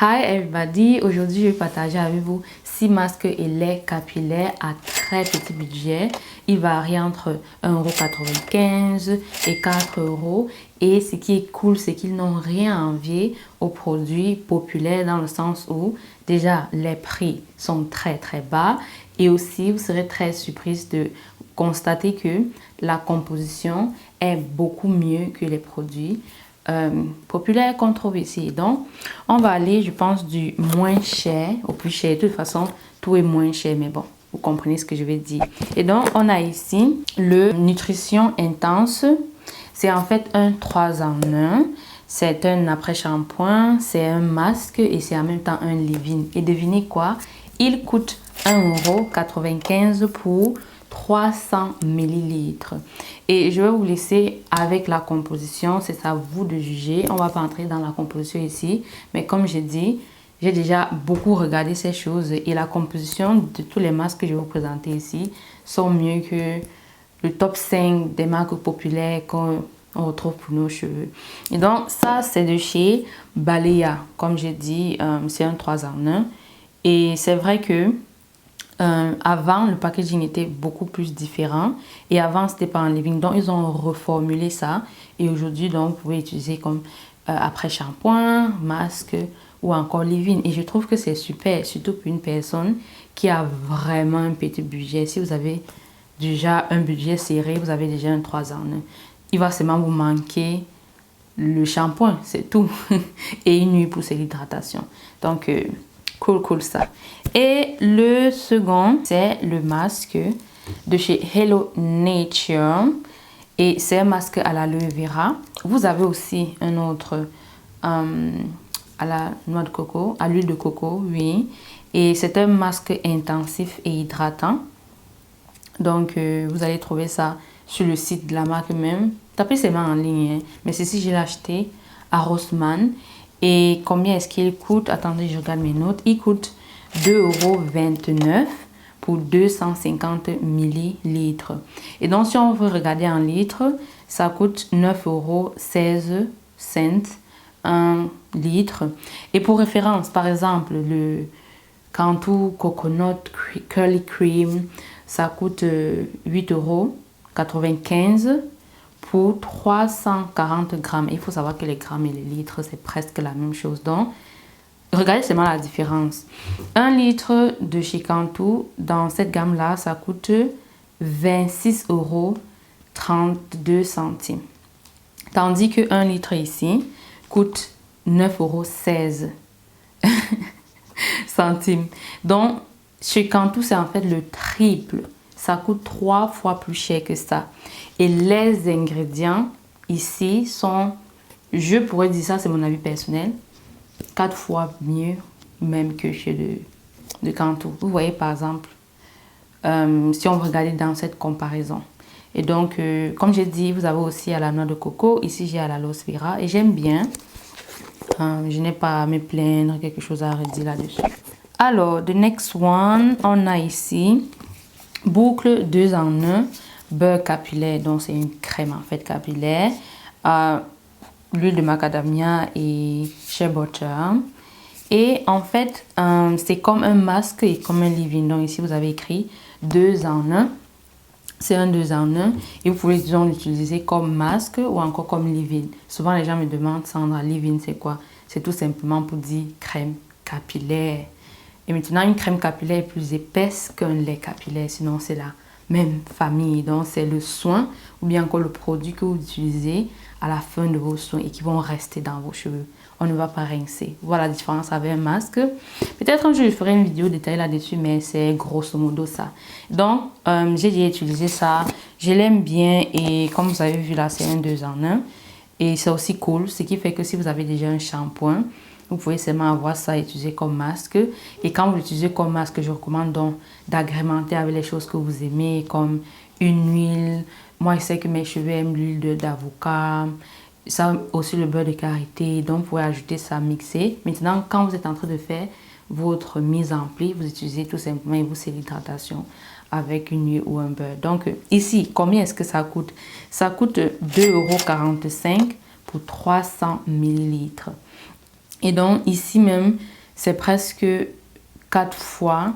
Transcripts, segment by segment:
Hi everybody, aujourd'hui je vais partager avec vous 6 masques et lait capillaires à très petit budget. Il varie entre 1,95 € et 4 €. Et ce qui est cool, c'est qu'ils n'ont rien à envier aux produits populaires dans le sens où déjà les prix sont très bas. Et aussi vous serez très surprise de constater que la composition est beaucoup mieux que les produits populaire controversé. Donc on va aller, je pense, du moins cher au plus cher. De toute façon tout est moins cher, mais bon, vous comprenez ce que je vais dire. Et donc on a ici le Nutrition Intense. C'est en fait un 3 en 1. C'est un après-shampoing, c'est un masque et c'est en même temps un leave-in. Et devinez quoi, il coûte 1,95 € pour 300 ml. Et je vais vous laisser avec la composition, c'est à vous de juger. On va pas entrer dans la composition ici, mais comme j'ai dit, j'ai déjà beaucoup regardé ces choses et la composition de tous les masques que je vais vous présenter ici sont mieux que le top 5 des marques populaires qu'on retrouve pour nos cheveux. Et donc ça c'est de chez Balea. Comme j'ai dit, c'est un 3 en 1 et c'est vrai que avant le packaging était beaucoup plus différent et avant c'était pas en leave-in, donc ils ont reformulé ça et aujourd'hui donc vous pouvez utiliser comme après shampoing, masque ou encore leave-in. Et je trouve que c'est super, surtout pour une personne qui a vraiment un petit budget. Si vous avez déjà un budget serré, vous avez déjà un 3 en 1, il va seulement vous manquer le shampoing, c'est tout. Et une huile pour l'hydratation. Donc cool ça. Et le second, c'est le masque de chez Hello Nature. Et c'est un masque à l'aloe vera. Vous avez aussi un autre à la noix de coco, à l'huile de coco, oui. Et c'est un masque intensif et hydratant. Donc, vous allez trouver ça sur le site de la marque même. Tapez seulement en ligne. Hein. Mais ceci, je l'ai acheté à Rossmann. Et combien est-ce qu'il coûte? Attendez, je regarde mes notes. Il coûte 2,29 € pour 250 ml. Et donc, si on veut regarder en litres, ça coûte 9,16 € 1 litre. Et pour référence, par exemple, le Cantu Coconut Curly Cream, ça coûte 8,95 € pour 340 grammes. Il faut savoir que les grammes et les litres, c'est presque la même chose. Donc, regardez seulement la différence. 1 litre de chez Cantu, dans cette gamme-là, ça coûte 26,32 €. Tandis que 1 litre ici coûte 9,16 € Donc, chez Cantu, c'est en fait le triple. Ça coûte 3 fois plus cher que ça. Et les ingrédients ici sont, je pourrais dire ça, c'est mon avis personnel, 4 fois mieux même que chez de Cantu. Vous voyez par exemple, si on regarde dans cette comparaison. Et donc, comme j'ai dit, vous avez aussi à la noix de coco. Ici, j'ai à l'aloe vera et j'aime bien. Je n'ai pas à me plaindre, quelque chose à redire là-dessus. Alors, the next one, on a ici boucle 2 en 1, beurre capillaire, donc c'est une crème en fait capillaire, l'huile de macadamia et shea butter. Et en fait, c'est comme un masque et comme un leave-in. Donc ici, vous avez écrit 2 en 1. C'est un 2 en 1 et vous pouvez disons l'utiliser comme masque ou encore comme leave-in. Souvent, les gens me demandent, Sandra, leave-in c'est quoi? C'est tout simplement pour dire crème capillaire. Et maintenant, une crème capillaire est plus épaisse qu'un lait capillaire, sinon c'est la même famille. Donc, c'est le soin ou bien encore le produit que vous utilisez à la fin de vos soins et qui vont rester dans vos cheveux. On ne va pas rincer. Voilà la différence avec un masque. Peut-être un jour, je ferai une vidéo détaillée là-dessus, mais c'est grosso modo ça. Donc, j'ai déjà utilisé ça. Je l'aime bien et comme vous avez vu là, c'est un 2 en 1. Et c'est aussi cool, ce qui fait que si vous avez déjà un shampoing, vous pouvez seulement avoir ça et utiliser comme masque. Et quand vous l'utilisez comme masque, je recommande donc d'agrémenter avec les choses que vous aimez, comme une huile. Moi, je sais que mes cheveux aiment l'huile d'avocat. Ça aussi le beurre de karité. Donc, vous pouvez ajouter ça, mixer. Maintenant, quand vous êtes en train de faire votre mise en pli, vous utilisez tout simplement et vous c'est l'hydratation avec une huile ou un beurre. Donc, ici, combien est-ce que ça coûte? Ça coûte 2,45 € pour 300 ml. Et donc ici même, c'est presque 4 fois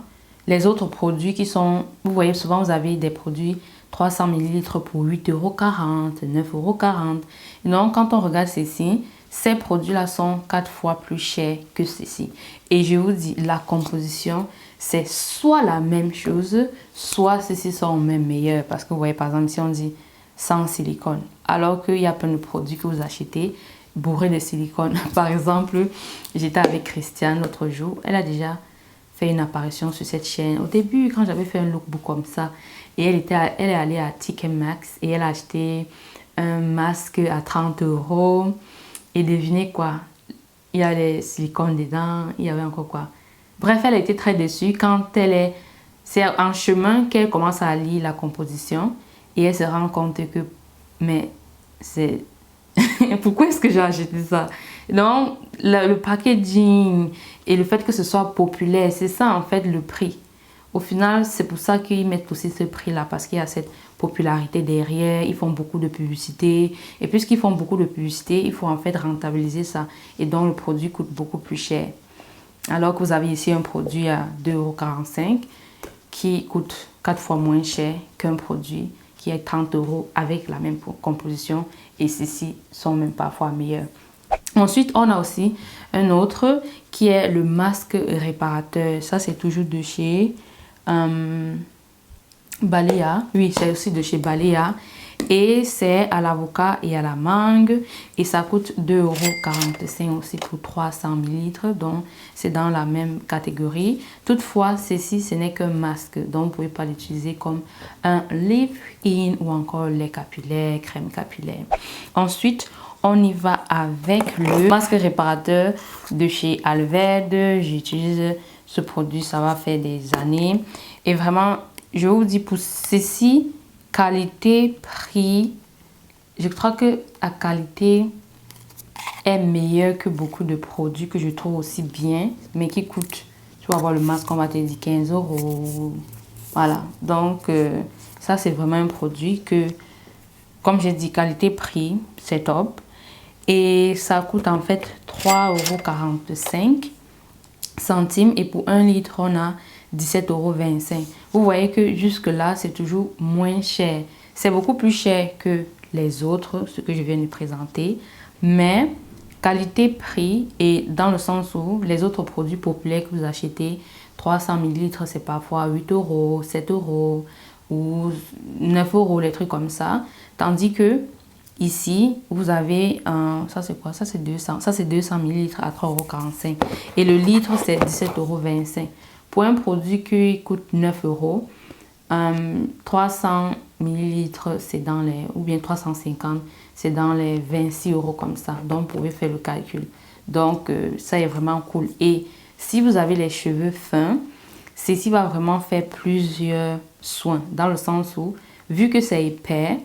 les autres produits qui sont... Vous voyez, souvent vous avez des produits 300 ml pour 8,40 €, 9,40 €. Et donc quand on regarde ceci, ces produits-là sont 4 fois plus chers que ceci. Et je vous dis, la composition, c'est soit la même chose, soit ceci sont même meilleurs. Parce que vous voyez, par exemple, ici on dit sans silicone. Alors qu'il y a plein de produits que vous achetez bourrés de silicone. Par exemple, j'étais avec Christiane l'autre jour. Elle a déjà fait une apparition sur cette chaîne. Au début, quand j'avais fait un lookbook comme ça, et elle est allée à TK Maxx et elle a acheté un masque à 30 €. Et devinez quoi? Il y a les silicones dedans, il y avait encore quoi? Bref, elle a été très déçue quand c'est en chemin qu'elle commence à lire la composition et elle se rend compte que, mais c'est... Pourquoi est-ce que j'ai acheté ça? Donc, le packaging et le fait que ce soit populaire, c'est ça en fait le prix. Au final, c'est pour ça qu'ils mettent aussi ce prix-là, parce qu'il y a cette popularité derrière, ils font beaucoup de publicité. Et puisqu'ils font beaucoup de publicité, il faut en fait rentabiliser ça. Et donc, le produit coûte beaucoup plus cher. Alors que vous avez ici un produit à 2,45 € qui coûte 4 fois moins cher qu'un produit qui est 30 € avec la même composition. Et ceux-ci sont même parfois meilleurs. Ensuite, on a aussi un autre qui est le masque réparateur. Ça, c'est toujours de chez Balea. Oui, c'est aussi de chez Balea. Et c'est à l'avocat et à la mangue. Et ça coûte 2,45 € aussi pour 300 ml. Donc, c'est dans la même catégorie. Toutefois, ceci, ce n'est qu'un masque. Donc, vous ne pouvez pas l'utiliser comme un leave-in ou encore lait capillaire, crème capillaire. Ensuite, on y va avec le masque réparateur de chez Alverde. J'utilise ce produit, ça va faire des années. Et vraiment, je vous dis pour ceci, qualité, prix, je crois que la qualité est meilleure que beaucoup de produits que je trouve aussi bien, mais qui coûtent. Tu vas avoir le masque, on va te dire 15 €. Voilà, donc ça c'est vraiment un produit que, comme j'ai dit, qualité-prix, c'est top. Et ça coûte en fait 3,45 € et pour 1 litre, on a 17,25 €. Vous voyez que jusque là, c'est toujours moins cher. C'est beaucoup plus cher que les autres, ce que je viens de présenter. Mais qualité-prix et dans le sens où les autres produits populaires que vous achetez, 300 ml, c'est parfois 8 €, 7 € ou 9 €, les trucs comme ça. Tandis que ici, vous avez ça c'est quoi? Ça c'est 200. Ça c'est 200 ml à 3,45 €. Et le litre, c'est 17,25 €. Pour un produit qui coûte 9 €, 300 ml, c'est dans les... Ou bien 350, c'est dans les 26 € comme ça. Donc, vous pouvez faire le calcul. Donc, ça est vraiment cool. Et si vous avez les cheveux fins, ceci va vraiment faire plusieurs soins. Dans le sens où, vu que c'est épais,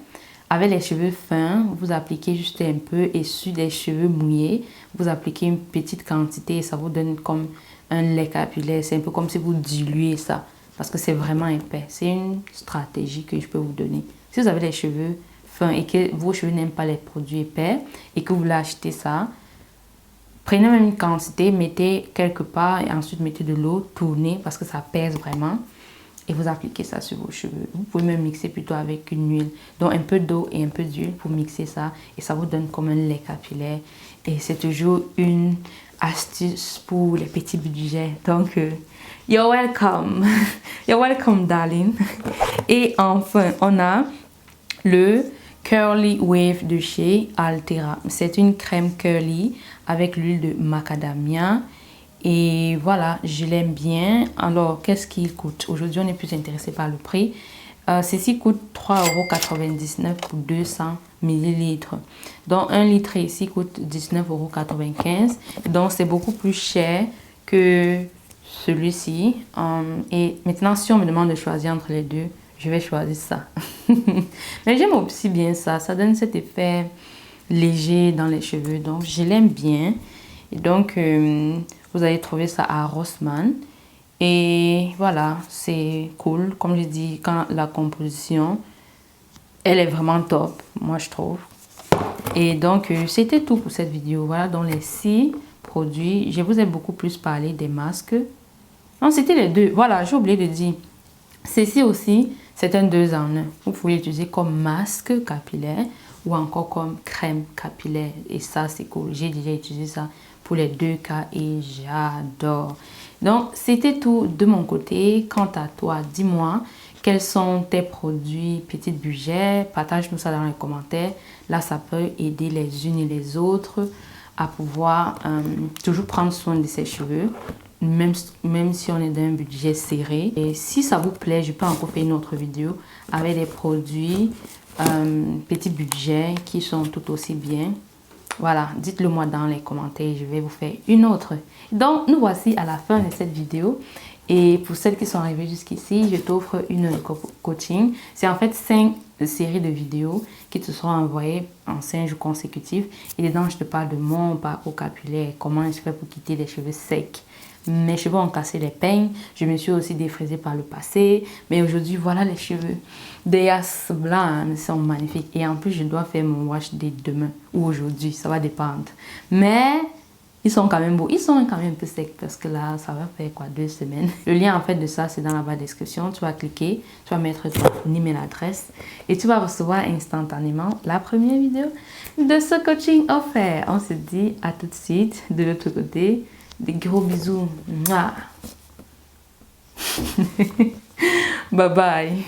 avec les cheveux fins, vous appliquez juste un peu et sur des cheveux mouillés, vous appliquez une petite quantité et ça vous donne comme un lait capillaire. C'est un peu comme si vous diluez ça parce que c'est vraiment épais. C'est une stratégie que je peux vous donner. Si vous avez les cheveux fins et que vos cheveux n'aiment pas les produits épais et que vous voulez acheter ça, prenez même une quantité, mettez quelque part et ensuite mettez de l'eau, tournez parce que ça pèse vraiment. Et vous appliquez ça sur vos cheveux. Vous pouvez même mixer plutôt avec une huile. Donc un peu d'eau et un peu d'huile pour mixer ça. Et ça vous donne comme un lait capillaire. Et c'est toujours une astuce pour les petits budgets. Donc, you're welcome. You're welcome, darling. Et enfin, on a le Curly Wave de chez Altera. C'est une crème curly avec l'huile de macadamia. Et voilà, je l'aime bien. Alors, qu'est-ce qu'il coûte? Aujourd'hui, on est plus intéressé par le prix. Ceci coûte 3,99 € pour 200 ml. Donc, 1 litre ici coûte 19,95 €. Donc, c'est beaucoup plus cher que celui-ci. Et maintenant, si on me demande de choisir entre les deux, je vais choisir ça. Mais j'aime aussi bien ça. Ça donne cet effet léger dans les cheveux. Donc, je l'aime bien. Et donc... vous allez trouver ça à Rossmann. Et voilà, c'est cool. Comme je dis, quand la composition, elle est vraiment top, moi je trouve. Et donc, c'était tout pour cette vidéo. Voilà donc les 6 produits, je vous ai beaucoup plus parlé des masques. Non, c'était les deux. Voilà, j'ai oublié de dire. Ceci aussi, c'est un 2 en 1. Vous pouvez l'utiliser comme masque capillaire ou encore comme crème capillaire. Et ça, c'est cool. J'ai déjà utilisé ça pour les 2 cas et j'adore. Donc, c'était tout de mon côté. Quant à toi, dis-moi quels sont tes produits petit budget. Partage-nous ça dans les commentaires. Là, ça peut aider les unes et les autres à pouvoir toujours prendre soin de ses cheveux. Même si on est dans un budget serré. Et si ça vous plaît, je peux encore faire une autre vidéo avec des produits petit budget qui sont tout aussi bien. Voilà, dites-le moi dans les commentaires, je vais vous faire une autre. Donc, nous voici à la fin de cette vidéo. Et pour celles qui sont arrivées jusqu'ici, je t'offre une coaching. C'est en fait 5 séries de vidéos qui te seront envoyées en 5 jours consécutifs. Et dedans, je te parle de mon parcours capillaire, comment je fais pour quitter les cheveux secs. Mes cheveux ont cassé les peignes. Je me suis aussi défrisée par le passé. Mais aujourd'hui, voilà les cheveux. D'ailleurs, blancs sont magnifiques. Et en plus, je dois faire mon wash day demain ou aujourd'hui. Ça va dépendre. Mais ils sont quand même beaux. Ils sont quand même un peu secs parce que là, ça va faire quoi, 2 semaines. Le lien en fait de ça, c'est dans la barre de description. Tu vas cliquer, tu vas mettre ton email adresse et tu vas recevoir instantanément la première vidéo de ce coaching offert. On se dit à tout de suite de l'autre côté. Des gros bisous. Mouah. Bye bye.